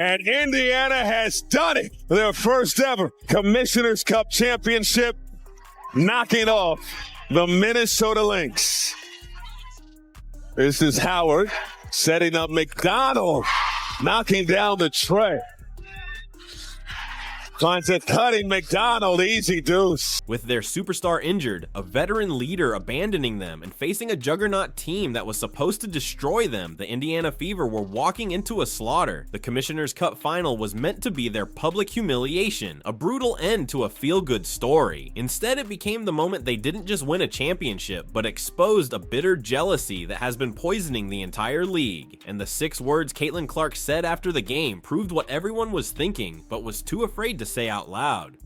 And Indiana has done it. Their first ever Commissioner's Cup championship, knocking off the Minnesota Lynx. This is Howard setting up McDonald, knocking down the tray. Finds it cutting McDonald, easy deuce. With their superstar injured, a veteran leader abandoning them, and facing a juggernaut team that was supposed to destroy them, the Indiana Fever were walking into a slaughter. The Commissioner's Cup final was meant to be their public humiliation, a brutal end to a feel-good story. Instead, it became the moment they didn't just win a championship, but exposed a bitter jealousy that has been poisoning the entire league. And the 6 words Caitlin Clark said after the game proved what everyone was thinking, but was too afraid to say out loud.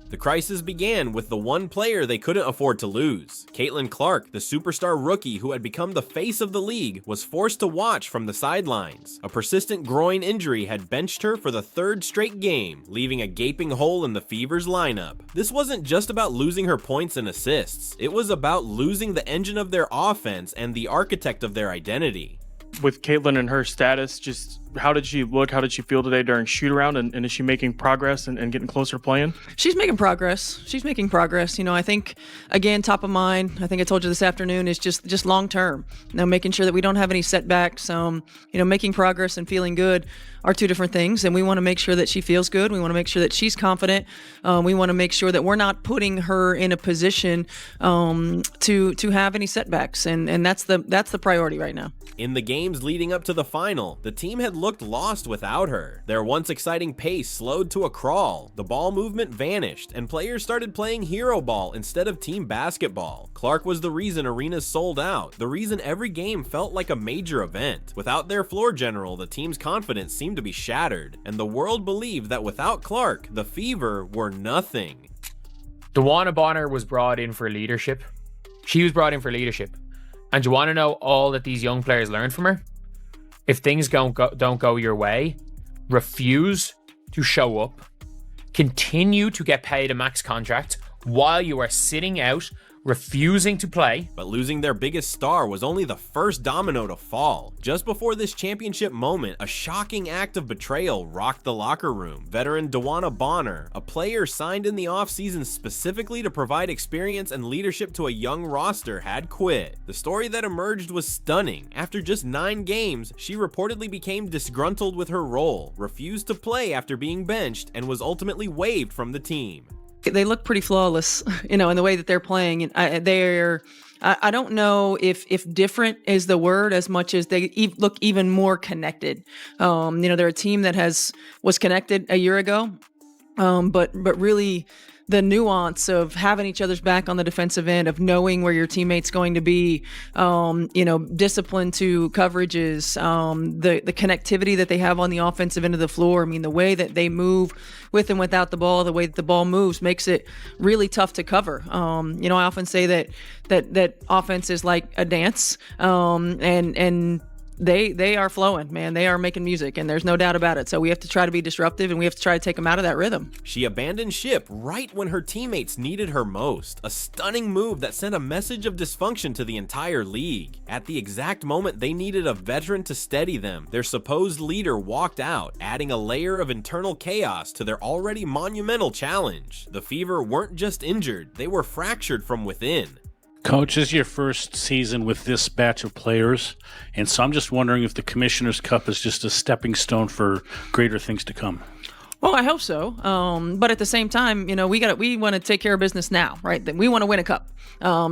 The crisis began with the one player they couldn't afford to lose. Caitlin Clark, the superstar rookie who had become the face of the league, was forced to watch from the sidelines. A persistent groin injury had benched her for the 3rd straight game, leaving a gaping hole in the Fever's lineup. This wasn't just about losing her points and assists, it was about losing the engine of their offense and the architect of their identity. With Caitlin and her status, just how did she look? How did she feel today during shoot-around? And is she making progress and getting closer to playing? She's making progress. You know, I think, again, top of mind, I think I told you this afternoon, is just long-term. You know, making sure that we don't have any setbacks. You know, making progress and feeling good are 2 different things. And we want to make sure that she feels good. We want to make sure that she's confident. We want to make sure that we're not putting her in a position to have any setbacks. And that's the priority right now. In the games leading up to the final, the team had looked lost without her. Their once exciting pace slowed to a crawl, the ball movement vanished, and players started playing hero ball instead of team basketball. Clark was the reason arenas sold out, the reason every game felt like a major event. Without their floor general, the team's confidence seemed to be shattered, and the world believed that without Clark, the Fever were nothing. DeWanna Bonner was brought in for leadership. She was brought in for leadership. And you want to know all that these young players learned from her? If things don't go your way, refuse to show up, continue to get paid a max contract while you are sitting out, refusing to play. But losing their biggest star was only the first domino to fall. Just before this championship moment, a shocking act of betrayal rocked the locker room. Veteran DeWanna Bonner, a player signed in the offseason specifically to provide experience and leadership to a young roster, had quit. The story that emerged was stunning. After just 9 games, she reportedly became disgruntled with her role, refused to play after being benched, and was ultimately waived from the team. They look pretty flawless, you know, in the way that they're playing. And I don't know if different is the word as much as they look even more connected. You know, they're a team that was connected a year ago, but really the nuance of having each other's back on the defensive end, of knowing where your teammate's going to be, you know, discipline to coverages, the connectivity that they have on the offensive end of the floor. I mean, the way that they move with and without the ball, the way that the ball moves makes it really tough to cover. You know, I often say that offense is like a dance, and they are flowing, man. They are making music, and there's no doubt about it. So we have to try to be disruptive, and we have to try to take them out of that rhythm. She abandoned ship right when her teammates needed her most. A stunning move that sent a message of dysfunction to the entire league. At the exact moment they needed a veteran to steady them, their supposed leader walked out, adding a layer of internal chaos to their already monumental challenge. The Fever weren't just injured, they were fractured from within. Coach, this is your first season with this batch of players, and so I'm just wondering if the Commissioner's Cup is just a stepping stone for greater things to come. Well, I hope so. But at the same time, you know, we want to take care of business now, right? We want to win a cup.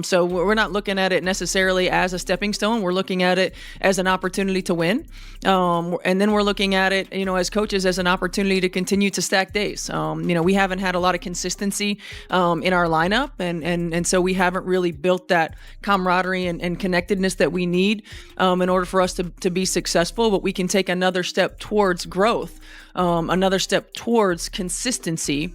So we're not looking at it necessarily as a stepping stone. We're looking at it as an opportunity to win. And then we're looking at it, you know, as coaches, as an opportunity to continue to stack days. You know, we haven't had a lot of consistency in our lineup. And so we haven't really built that camaraderie and connectedness that we need in order for us to be successful. But we can take another step towards growth, another step towards consistency.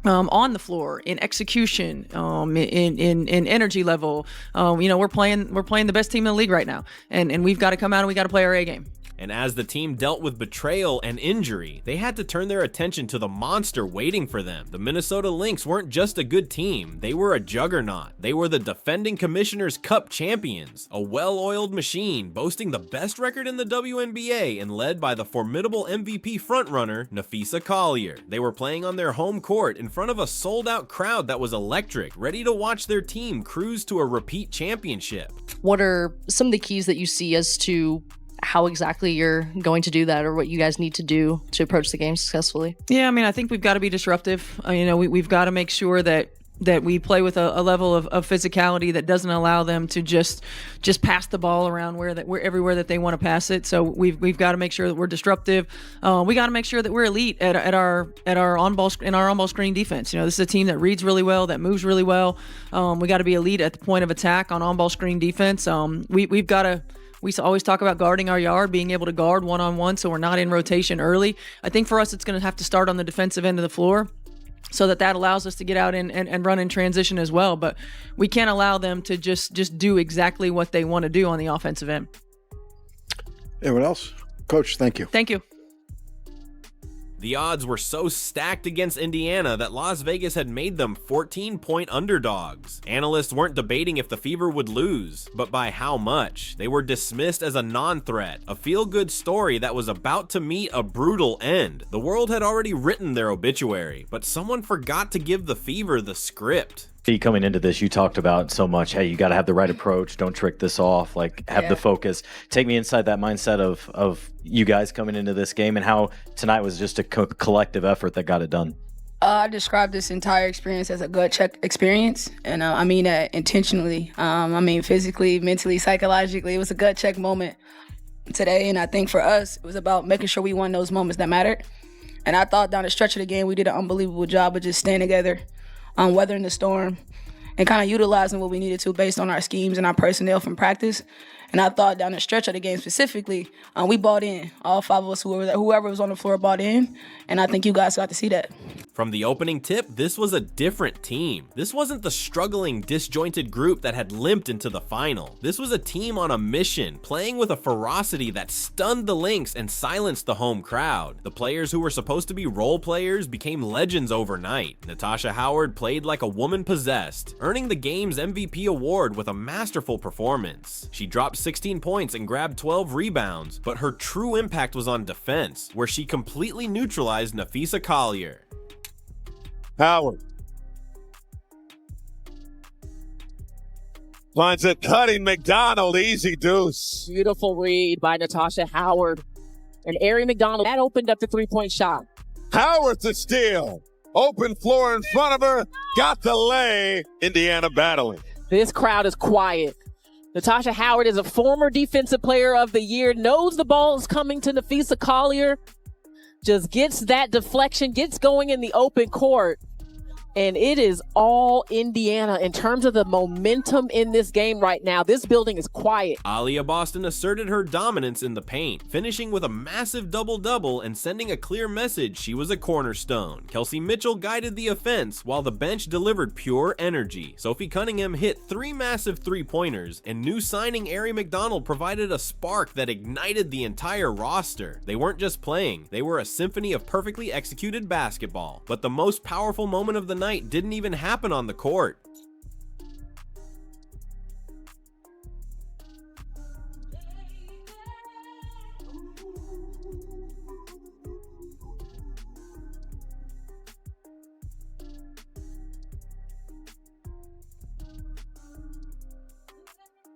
on the floor, in execution, in energy level. We're playing the best team in the league right now, and we've got to come out and we got to play our A game. And as the team dealt with betrayal and injury, they had to turn their attention to the monster waiting for them. The Minnesota Lynx weren't just a good team, they were a juggernaut. They were the defending Commissioner's Cup champions, a well-oiled machine boasting the best record in the WNBA and led by the formidable MVP frontrunner, Napheesa Collier. They were playing on their home court in front of a sold-out crowd that was electric, ready to watch their team cruise to a repeat championship. What are some of the keys that you see as to how exactly you're going to do that, or what you guys need to do to approach the game successfully? Yeah, I mean, I think we've got to be disruptive. We've got to make sure that we play with a level of physicality that doesn't allow them to just pass the ball around where everywhere that they want to pass it. So we've got to make sure that we're disruptive. We got to make sure that we're elite at our on ball screen defense. This is a team that reads really well, that moves really well. We got to be elite at the point of attack on ball screen defense. We've got to. We always talk about guarding our yard, being able to guard one-on-one so we're not in rotation early. I think for us, it's going to have to start on the defensive end of the floor so that allows us to get out and run in transition as well. But we can't allow them to just do exactly what they want to do on the offensive end. Anyone else? Coach, thank you. Thank you. The odds were so stacked against Indiana that Las Vegas had made them 14-point underdogs. Analysts weren't debating if the Fever would lose, but by how much. They were dismissed as a non-threat, a feel-good story that was about to meet a brutal end. The world had already written their obituary, but someone forgot to give the Fever the script. Coming into this, you talked about so much, hey, you got to have the right approach, don't trick this off, have the focus. Take me inside that mindset of you guys coming into this game and how tonight was just a collective effort that got it done. I describe this entire experience as a gut check experience, and I mean that intentionally. Physically, mentally, psychologically, it was a gut check moment today, and I think for us, it was about making sure we won those moments that mattered. And I thought down the stretch of the game, we did an unbelievable job of just staying together, weathering the storm, and kind of utilizing what we needed to based on our schemes and our personnel from practice. And I thought down the stretch of the game specifically, we bought in. All five of us, whoever was on the floor, bought in. And I think you guys got to see that. From the opening tip, this was a different team. This wasn't the struggling, disjointed group that had limped into the final. This was a team on a mission, playing with a ferocity that stunned the Lynx and silenced the home crowd. The players who were supposed to be role players became legends overnight. Natasha Howard played like a woman possessed, earning the game's MVP award with a masterful performance. She dropped 16 points and grabbed 12 rebounds, but her true impact was on defense, where she completely neutralized Napheesa Collier. Howard finds it, cutting McDonald, easy deuce. Beautiful read by Natasha Howard. And Ari McDonald, that opened up the three-point shot. Howard to steal. Open floor in front of her, got the lay. Indiana battling. This crowd is quiet. Natasha Howard is a former Defensive Player of the Year, knows the ball is coming to Napheesa Collier, just gets that deflection, gets going in the open court. And it is all Indiana in terms of the momentum in this game right now. This building is quiet. Aaliyah Boston asserted her dominance in the paint, finishing with a massive double-double and sending a clear message she was a cornerstone. Kelsey Mitchell guided the offense, while the bench delivered pure energy. Sophie Cunningham hit 3 massive three-pointers, and new signing Ari McDonald provided a spark that ignited the entire roster. They weren't just playing, they were a symphony of perfectly executed basketball. But the most powerful moment of the night didn't even happen on the court.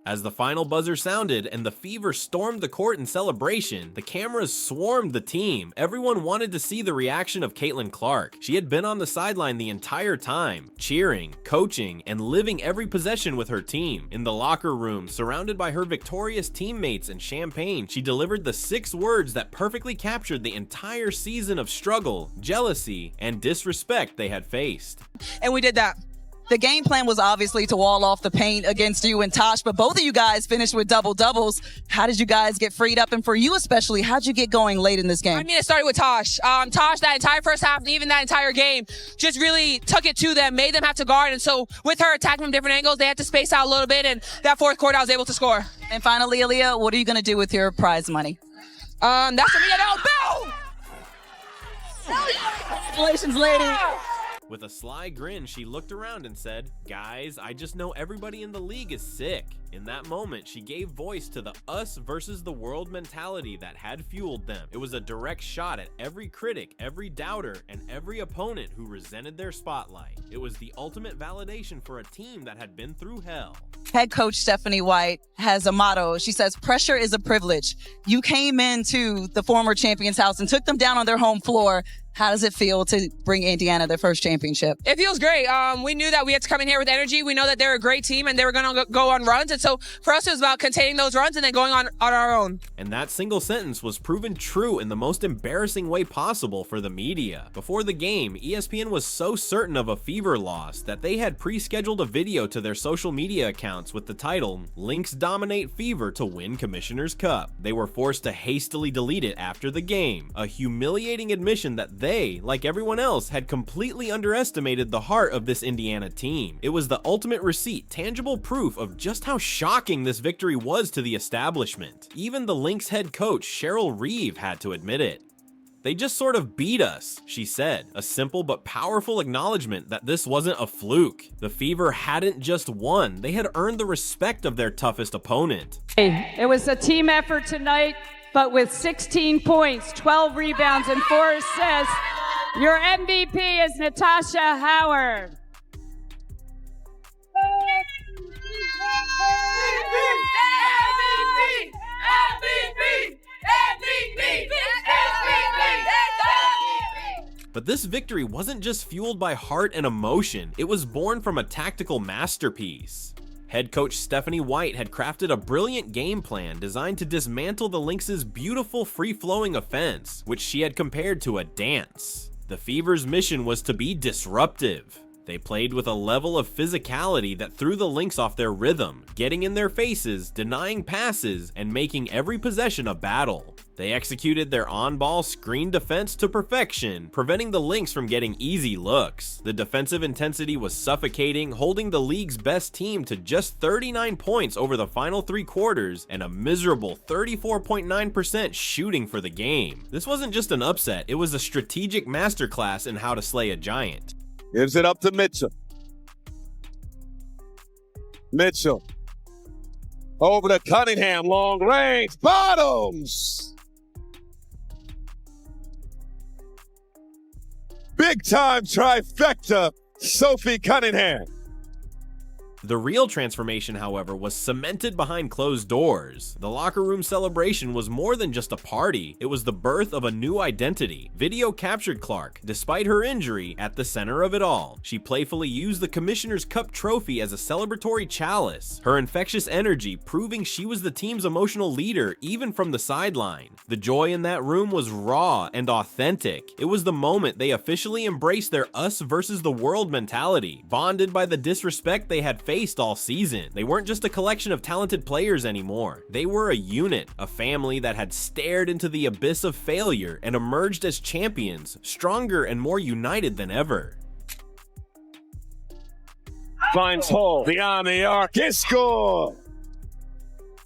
As the final buzzer sounded and the Fever stormed the court in celebration, the cameras swarmed the team. Everyone wanted to see the reaction of Caitlin Clark. She had been on the sideline the entire time, cheering, coaching, and living every possession with her team. In the locker room, surrounded by her victorious teammates and champagne, she delivered the 6 words that perfectly captured the entire season of struggle, jealousy, and disrespect they had faced. And we did that. the game plan was obviously to wall off the paint against you and Tosh, but both of you guys finished with double-doubles. How did you guys get freed up? And for you especially, how'd you get going late in this game? I mean, it started with Tosh. Tosh, that entire first half and even that entire game, just really took it to them, made them have to guard. And so with her attacking from different angles, they had to space out a little bit. And that fourth quarter, I was able to score. And finally, Aaliyah, what are you going to do with your prize money? That's for me to know. Boom! Congratulations, lady. With a sly grin, she looked around and said, "Guys, I just know everybody in the league is sick." In that moment, she gave voice to the us versus the world mentality that had fueled them. It was a direct shot at every critic, every doubter, and every opponent who resented their spotlight. It was the ultimate validation for a team that had been through hell. Head coach Stephanie White has a motto. She says, pressure is a privilege. You came into the former champion's house and took them down on their home floor. How does it feel to bring Indiana their first championship? It feels great. We knew that we had to come in here with energy. We know that they're a great team and they were going to go on runs. And so for us, it was about containing those runs and then going on our own. And that single sentence was proven true in the most embarrassing way possible for the media. Before the game, ESPN was so certain of a Fever loss that they had pre-scheduled a video to their social media accounts with the title, "Lynx Dominate Fever to Win Commissioner's Cup." They were forced to hastily delete it after the game, a humiliating admission that they, like everyone else, had completely underestimated the heart of this Indiana team. It was the ultimate receipt, tangible proof of just how shocking this victory was to the establishment. Even the Lynx head coach, Cheryl Reeve, had to admit it. "They just sort of beat us," she said, a simple but powerful acknowledgement that this wasn't a fluke. The Fever hadn't just won, they had earned the respect of their toughest opponent. It was a team effort tonight, but with 16 points, 12 rebounds, and 4 assists, your MVP is Natasha Howard. But this victory wasn't just fueled by heart and emotion, it was born from a tactical masterpiece. Head coach Stephanie White had crafted a brilliant game plan designed to dismantle the Lynx's beautiful free-flowing offense, which she had compared to a dance. The Fever's mission was to be disruptive. They played with a level of physicality that threw the Lynx off their rhythm, getting in their faces, denying passes, and making every possession a battle. They executed their on-ball screen defense to perfection, preventing the Lynx from getting easy looks. The defensive intensity was suffocating, holding the league's best team to just 39 points over the final 3 quarters and a miserable 34.9% shooting for the game. This wasn't just an upset, it was a strategic masterclass in how to slay a giant. Gives it up to Mitchell. Mitchell. Over to Cunningham, long range, bottoms. Big time trifecta, Sophie Cunningham. The real transformation, however, was cemented behind closed doors. The locker room celebration was more than just a party, it was the birth of a new identity. Video captured Clark, despite her injury, at the center of it all. She playfully used the Commissioner's Cup trophy as a celebratory chalice, her infectious energy proving she was the team's emotional leader even from the sideline. The joy in that room was raw and authentic. It was the moment they officially embraced their us versus the world mentality, bonded by the disrespect they had faced all season. They weren't just a collection of talented players anymore. They were a unit, a family that had stared into the abyss of failure and emerged as champions, stronger and more united than ever. Finds Hall beyond the arc, his score.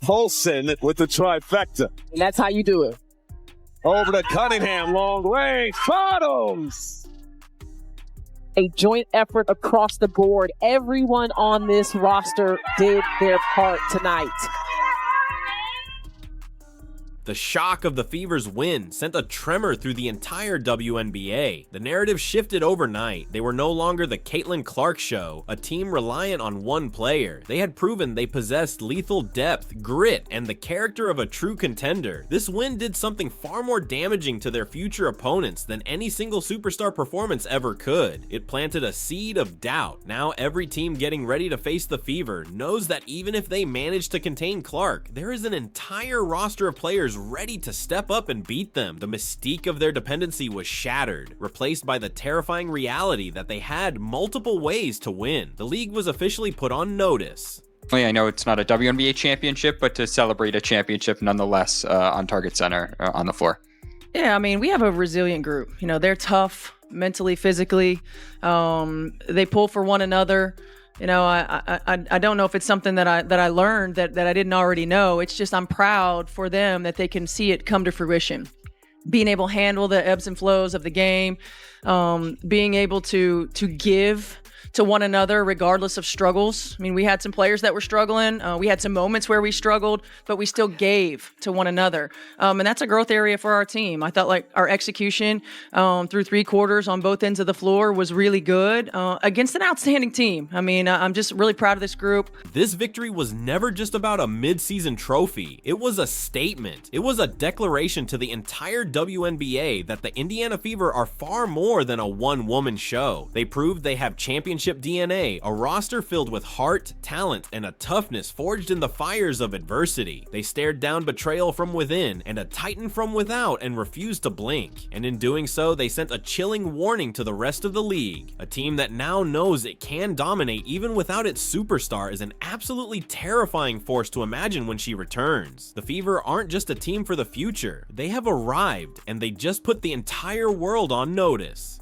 Holson with the trifecta. And that's how you do it. Over to Cunningham, long range, bottoms. A joint effort across the board. Everyone on this roster did their part tonight. The shock of the Fever's win sent a tremor through the entire WNBA. The narrative shifted overnight. They were no longer the Caitlin Clark show, a team reliant on one player. They had proven they possessed lethal depth, grit, and the character of a true contender. This win did something far more damaging to their future opponents than any single superstar performance ever could. It planted a seed of doubt. Now every team getting ready to face the Fever knows that even if they manage to contain Clark, there is an entire roster of players ready to step up and beat them. The mystique of their dependency was shattered, replaced by the terrifying reality that they had multiple ways to win. The league was officially put on notice. I know it's not a WNBA championship, but to celebrate a championship nonetheless on Target Center on the floor. Yeah, I mean, we have a resilient group. You know, they're tough mentally, physically. They pull for one another. You know, I don't know if it's something that I learned that I didn't already know. It's just I'm proud for them that they can see it come to fruition. Being able to handle the ebbs and flows of the game, being able to give to one another regardless of struggles. I mean, we had some players that were struggling. We had some moments where we struggled, but we still gave to one another. And that's a growth area for our team. I felt like our execution through 3 quarters on both ends of the floor was really good against an outstanding team. I mean, I'm just really proud of this group. This victory was never just about a mid-season trophy. It was a statement. It was a declaration to the entire WNBA that the Indiana Fever are far more than a one-woman show. They proved they have championship DNA, a roster filled with heart, talent, and a toughness forged in the fires of adversity. They stared down betrayal from within and a titan from without and refused to blink. And in doing so, they sent a chilling warning to the rest of the league. A team that now knows it can dominate even without its superstar is an absolutely terrifying force to imagine when she returns. The Fever aren't just a team for the future. They have arrived, and they just put the entire world on notice.